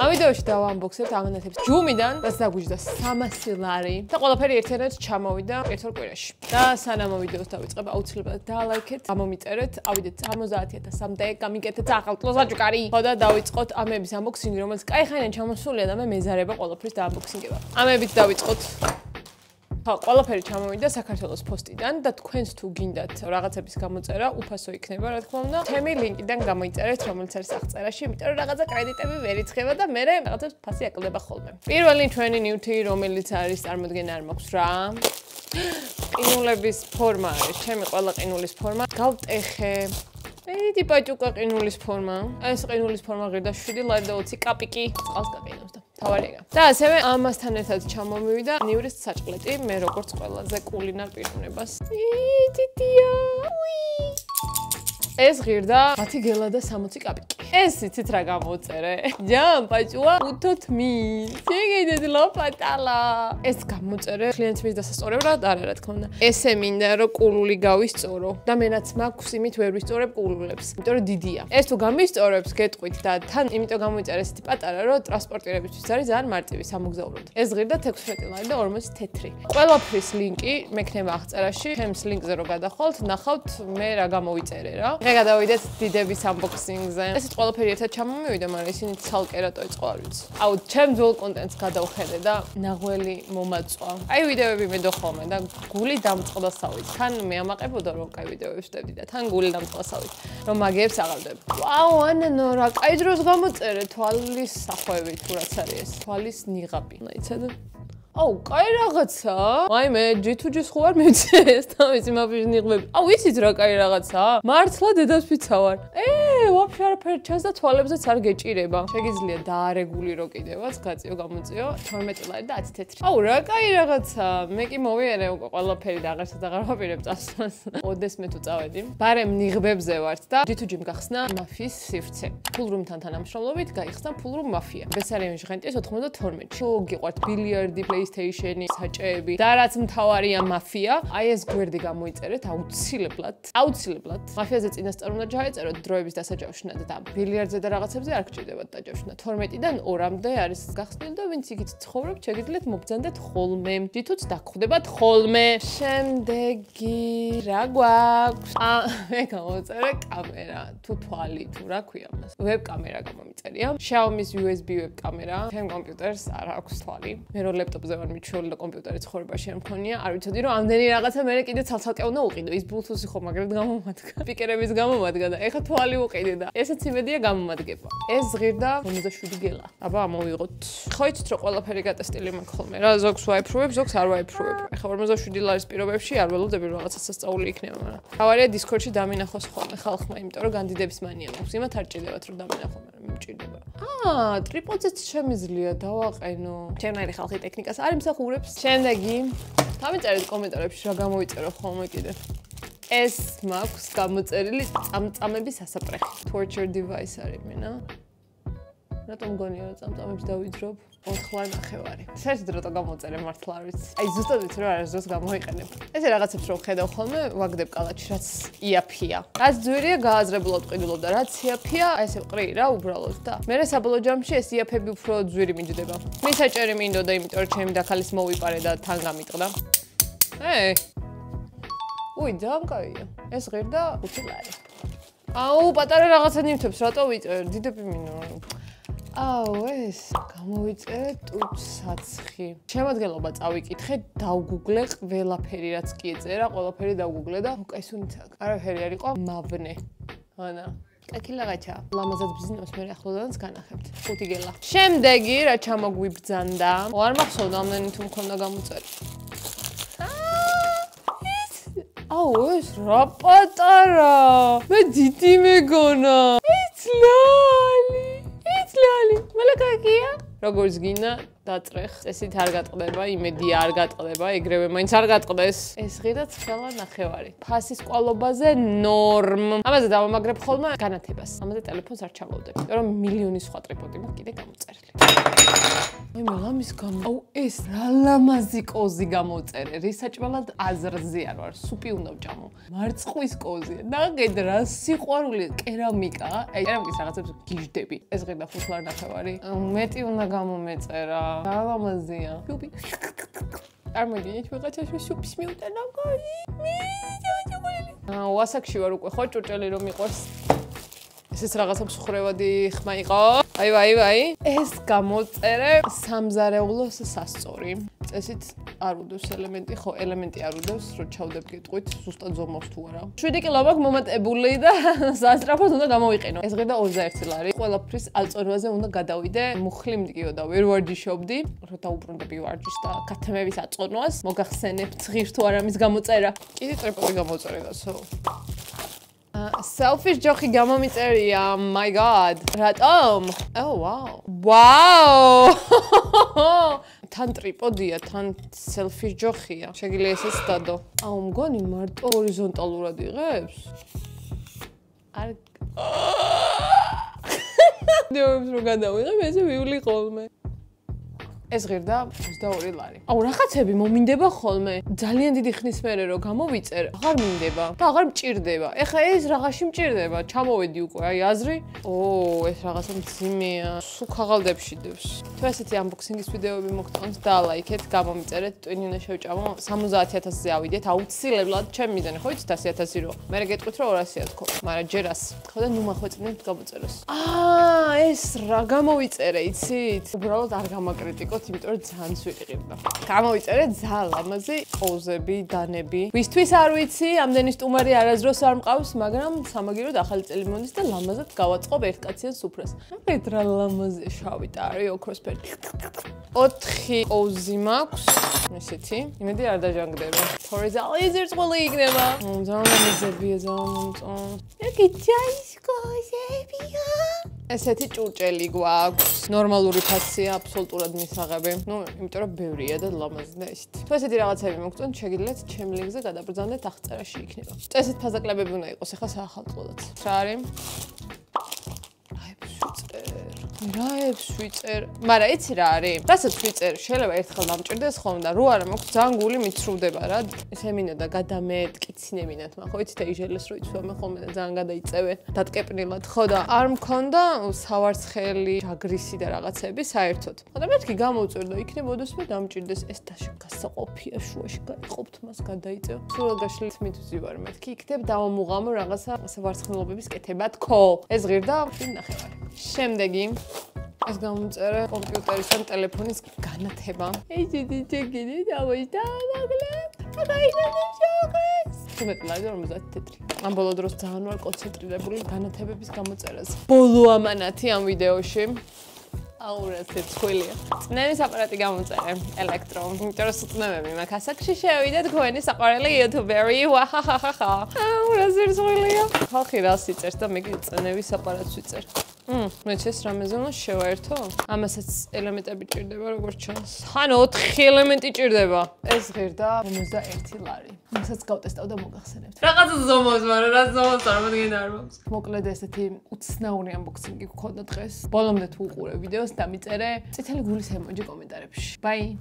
ამ ვიდეოში დავამბოქსებთ ამანათებს ჯუმიდან, რაც დაგვიჯდა 300 ლარი და ყველაფერი ერთიანად ჩამოვიდა ერთ-ორ კვირაში. და სანამ ვიდეოს დავიწყებ, აუცილებლად დალაიქეთ, გამომიწერეთ, ავიდეთ 70000-მდე, გამიკეთეთ ახალ საჭუკარი. ხო და დავიწყოთ ამების ამბოქსინგი, რომელიც კაიხანიან ჩამოსულია და მე მეზარება ყველაფრის დაამბოქსინგება. ამებით დავიწყოთ. ხო, ყველაფერი ჩამოვიდა საქართველოს პოსტიდან და თქვენს თუ გინდათ რაღაცების გამოწერა, უფასო იქნება, რა თქმა უნდა. ჩემი ლინკიდან გამოიწერეთ, რომელიც არის აღწერაში, იმიტომ რომ რაღაცა კრედიტები ვერ იწყება და მე რაღაცებს ფასი აკლდება ხოლმე. პირველი ჩვენი ნივთი, რომელიც არის წარმოდგენა არ მაქვს რა. ყინულების ფორმა არის, ჩემი ყველა ყინულის ფორმა. გავტეხე. ეიდი პაჭუკა ყინულის ფორმა. ეს ყინულის ფორმა ღირდა 7 ლარი და 20 კაპიკი. წყალს გაყინავს და თავარია. და ასევე ამასთან ერთად ჩამომივიდა ნივრის საჭყლეტი, მე როგორც ყველაზე კულინარ პიროვნებას. იდიდია. ეს ღირდა 10 გელა და 60 კაპიკი. ეს იცით რა გამოწერე? ჯამ პაჭუა უთოთმი. შეგეიდეთ ლოპატალა. ეს გამოწერე კლიენტის დასასწორებლად არა რა თქმა უნდა. ესე მინდა რომ კულული გავისწორო და მენაც მაქვს იმით ვერ ვისწორებ კულულებს. იმიტომ რომ დიდია. ეს თუ გამისწორებს გეტყვით და თან იმიტომ გამოიწერე ესეთი პატარა რომ ტრანსპორტირებისთვის არის ძალიან მარტივი სამოგზაუროდ. ეს ღირდა 16 ლარი და 40 თეთრი. ყველაფრის ლინკი მექნება აღწერაში. ჩემს ლინკზე რო გადახვალთ, ნახავთ მე რა გამოვიწერე რა. მე გადავიდეთ დიდების unboxing-ზე. ესეთ ყველაფერი ერთად ჩამომივიდა, მაგრამ ისინი ცალკე რატო იწყო არ ვიცი. აუ, ჩემ ძველ კონტენტს გადავხედე და ნაღველი მომაწვა. აი ვიდეოები მედო ხოლმე და გული დამწყდასავით. თან მე ამაყებოდა რომ კაი ვიდეოები ვშტებდი და თან გული დამწყდასავით, რომ მაგეებს აღავდებ. ვაუ, ანანო, რა კაი დროს გამოწერე თვალის სახვევი თუ რაც არის ეს. თვალის ნიღაბი. ნაიცად აუ, კაი რაღაცა. აი მე G2G-ს ხო არ მივცეს და ვიცი მაფის ნიღბები. აუ, იცით რა კაი რაღაცა? მართლა დედას ვიცავარ. ვაფშე არაფერი ჩანს და თვალებზეც არ გეჭირება. შეგიძლია დაარეგულირო კიდევაც, გაწიო, გამოწიო 12 ლარი და 10 თეთრი. აუ, რა კაი რაღაცა. მე კი მოვიერე უკვე ყველაფერი და აღარსაც აღარ ვაპირებ წასვლას. ოდეს მე თუ წავედი. ბარემ ნიღბებზე ვართ და G2G-მ გახსნა მაფიის სივრცე. ფულრუმთან თანამშრომლობით გაიხსნა ფულრუმ მაფია. ბესარიონში ღენტის 92. თუ გიყვართ ბილიარდი, PlayStation-ი, საჭეები და რაც მთავარია მაფია, აი ეს გვერდი გამოიწერეთ აუცილებლად. აუცილებლად. მაფიაზე წინასწარ უნდა ჩაეწეროთ დროების დასაჯავშნად და ბილიარდზე და რაღაცებზე არ გჭირდებათ დაჯავშნა. 12-დან 2-მდე არის გახსნილი და ვინც იქით ცხოვრობთ, შეგიძლიათ მობრძანდეთ ხოლმე. G2-ც დაგხვდებათ ხოლმე. შემდეგი რა გვაქვს? მე გამოწერე კამერა, თუ თვალი, თუ რა ქვია მას. ვებკამერა გამომიწერია. Xiaomi-ის USB ვებკამერა. ჩემ კომპიუტერს არ აქვს თვალი. მე რო ლეპტოპზე ვარ მიჩვეული და კომპიუტერი ცხოვრებაში არ მქონია. არ ვიცოდი რომ ამდენი რაღაცა მე კიდე ცალ-ცალკე უნდა უყიდო. ის Bluetooth-ი ხო მაგრად გამომადგა. სპიკერების გამომადგა და ეხა თვალი უყიდე და ესეც იმედია გამომადგება. ეს ღირდა 57 გელა. აბა ამოვიღოთ. ხო იცით რომ ყველაფერი გატესტილი მაქვს ხოლმე რა. ზოგს ვაიფრუებ, ზოგს არ ვაიფრუებ. ეხა 57 ლარის პირობებში არ ველოდები რომ რაღაცა სასწაული იქნება, მაგრამ თავარია Discord-ში დამინახოს ხოლმე ხალხმა, იმიტომ რომ განდიდების მანია მაქვს. იმათ არ ჭირდებათ რომ დამინახო, მაგრამ მიმჭირდება. ტრიპოდზეც შემიძლია დავაყენო. ჩემნაირი ხალხი ტექნიკას არ იმსახურებს. შემდეგი დავიწერეთ კომენტარებში რა გამოვიწერო ხოლმე კიდე. ეს მაქვს გამოწერილი წამწამების ასაპრეხი. Torture device არის მენა. რატომ მგონია რომ წამწამებს დავიძრობ? 4.5. საერთოდ რატო გამოწერე მართლა არ ვიცი. აი ზუსტად ვიცი რომ არასდროს გამოიყენებ. ესე რაღაცებს რომ ხედავ ხოლმე, ვაგდებ კალათში, რაც იაფია. რაც ძვირია გააზრებულად ყიდულობ და რაც იაფია, აი ესე ყრი რა უბრალოდ და მე საბოლოო ჯამში ეს იაფები უფრო ძვირი მიჯდება. მისაჭერი მინდოდა, იმიტომ რომ ჩემი დაქალის მოვიპარე და თან გამიტყდა. უი, ძალიან კაია. ეს ღირდა 5 ლარი. აუ, პატარა რაღაცა ნივთებს რატო ვიწერ? დიდები მინდა. აუ, ეს გამოვიწერე ტუჩ-საცხი. შემოდგენლობა წავიკითხე, დავგუგლე ყველაფერი რაც კი ეწერა, ყველაფერი დავგუგლე და უკაისუნიც არაფერი არ იყო მავნე. ანა კაკილაღაჩა. ლამაზად ბიზნესს მე ახლოდანაც განახებთ. 5 გელა. შემდეგი რა ჩამოგვიბრძანდა? არ მახსოვდა ამდენი თუ მქონდა გამოწერე. აუ, ეს რა პატარა. მე დიდი მეგონა. იცლალი. მალაკაკია. როგორც გინდა დატრეხ. წესით არ გატყდება, იმედია არ გატყდება, ეგრევე მაინც არ გატყდეს. ეს ღირდა 9.5. ფასის კვალობაზე ნორმ. ამაზე დავამაგრებ ხოლმე განათებას. ამაზე ტელეფონს არ ჩამოვდებ. იმიტომ რომ მილიონი სხვა ტრიპოდი მაქვს კიდე გამოწერილი. აი მე ლამის გამო. აუ ეს რა ლამაზი კოზი გამოწერე. რისაჭმელად აზრზე არ ვარ. სუპი უნდა ვჭამო. მარწყვის კოზია. ნაგედ რა სიყვარული კერამიკა. აი კერამიკის რაღაცებს გიждები. ეს ღირდა ფუთლარ ნახევარი. მეტი უნდა გამომეწერა. რა ლამაზია. სუპი. წარმოგიდგენთ ვიღაცაში სუპის მიუტანა კაი. ვასაკში ვარ უკვე ხო ჭურჭელი რომ მიყვარს. ესეც რაღაცა მსხრევადი ხმა იყო. აი. ეს გამოწერე სამზარეულოს სასწორი. წესით არ უდევს ელემენტი, ხო, ელემენტი არ უდევს, რომ ჩავდებ გეტყვით, ზუსტად ზომავს თუ არა. 7 კილო მაქვს მომატებული და სასწრაფოდ უნდა გამოვიყენო. ეს ღირდა 21 ლარი. ყველაფრის ალწორვაზე უნდა გადავიდე. მუხლი მდგიო და ვერ ვარჯიშობდი, რომ დაუბრუნდები ვარჯიშს და კათემების აწონვას. მოგახსენებთ ღირ თუ არა მის გამოწერა. კიდე ტრიპოდი გამოწერე გასო. Selfish ჯოხი გამომიწერია. My god. რატომ? Oh wow. Wow. თან ტრიპოდია, თან selfish ჯოხია. შეგიძლია ესეც დადო. აუ მგონი მარტო ჰორიზონტალურად იღებს? არ დიობს რომ გადავიღებ, ესე ვივლი ხოლმე. ეს ღირდა 22 ლარი. აუ რაღაცები მომინდება ხოლმე. ძალიან დიდი ხნის მერე რომ გამოვიწერ, აღარ მინდება და აღარ მჭირდება. ეხა ეს რაღაცი მჭირდება. ჩამოვედი უკვე, აი აზრი. ო, ეს რაღაცა მძიმეა. სულ ქაღალდებში დევს. თუ ესეთი unboxing-ის ვიდეოები მოგწონთ და ლაიქეთ, გამომიწერეთ, ტვინი უნდა შევჭამო. 70000-ზე ავიდეთ, აუცილებლად ჩემი მიზანი ხო იცით 100000 რო. მე გეტყვით რომ 200-ია თქო, მაგრამ ჯერ 100. ხო და ნუ მახვეწნებთ გამოწეროს. ეს რა გამოვიწერე, იცით? უბრალოდ არ გამაკრიტიკო იმიტომ რომ ძალიან სვიყიყებდა. გამოვიწერე ძალიან ლამაზი ყოზები, დანები. ვისთვის არ ვიცი, ამდენი სტუმარი არასდროს არ მყავს, მაგრამ სამაგიეროდ ახალი წელი მოდის და ლამაზად გავაწყობ ერთკაციან სუფრას. მეთ რა ლამაზია, შავი და არის ოქროსფერი. 4 ყოზი მაქვს. ესეთი. იმედი არ დაჟანგდება. თორე ძალიან ზერწყვილი იქნება. ძალიან ლამაზებია, ძალიან მომწონს. იგი ჯაის ყოზებია. ესეთი ჭურჭელი გვაქვს. ნორმალური ფასია, აბსოლუტურად მისაღები. ნუ, იმიტომ რომ ბევრია და ლამაზი და ისეთი. თუ ესეთი რაღაცები მოგწონთ, შეგიძლიათ ჩემ ლინკზე გადაბრძანდეთ, აღწერაში იქნება. წესით ფაზაკლებები უნდა იყოს, ახლა საახალწლოდაც. რა არის? რაებს ვიწერ. მაგრამ იცი რა არის? რასაც ვიწერ, შეიძლება ერთხელ დამჭირდეს ხოლმე და რო არა მაქვს ძალიან გული მიცრუდება რა. ესე მინდა და გადამეტკიცინებინათ, ხო იცით ეიჟელეს რო იცვამე ხოლმე და ძალიან გადაიწევენ დატკეპნილად, ხო და არ მქონდა სავარცხელი, ჯაგრისი და რაღაცები საერთოდ. და მეთქი გამოვწერ და იქნებოდესმე დამჭირდეს ეს დასაყოფია შუაში გაიყოფთ მას გადაიწევ. სულ გაშლით მithვივარ მეთქი იქნებ დავამუღამო რაღაცა სავარცხნილობების კეთება თქო. ეს ღირდა ნახევარი. შემდეგი ეს გამომწერე კომპიუტერის ან ტელეფონის განათება. ეჭიდი ჩეკიდი დავაიჭდა მაგლებ. გადაიჭერეს. მეტლაი 50 თეთრი. ამ ბოლო დროს ძალიან ვარ კონცენტრირებული განათებების გამოწერაზე. ბოლო ამანათი ამ ვიდეოში. აუ რა ცეცხლია. წნევის აპარატი გამოწერე, ელექტრო. იმიტომ რომ წნევები მაქვს ასაკში შევიდა თქვენი საყვარელი იუთუბერი. ვაჰაჰაჰა. აუ რა ცეცხლია. ხალხი რას იწერს და მე წნევის აპარატს ვიწერ. მე ეს რამეზე უნდა შევაერთო? ამასაც ელემენტები ჭირდება როგორც ჩანს. ხან 4 ელემენტი ჭირდება. ეს ღირდა 51 ლარი. ამასაც გავტესტავ და მოგახსენებთ. რაღაცა ზომოს, მაგრამ რა ზომოს წარმოგიდგენ არ მაქვს. მოკლედ ესეთი უცნაური unboxing-ი გქონდა დღეს. ბოლომდე თუ უყურე ვიდეოს, დამიწერე წითელი გულის ემოჯი კომენტარებში. ბაი.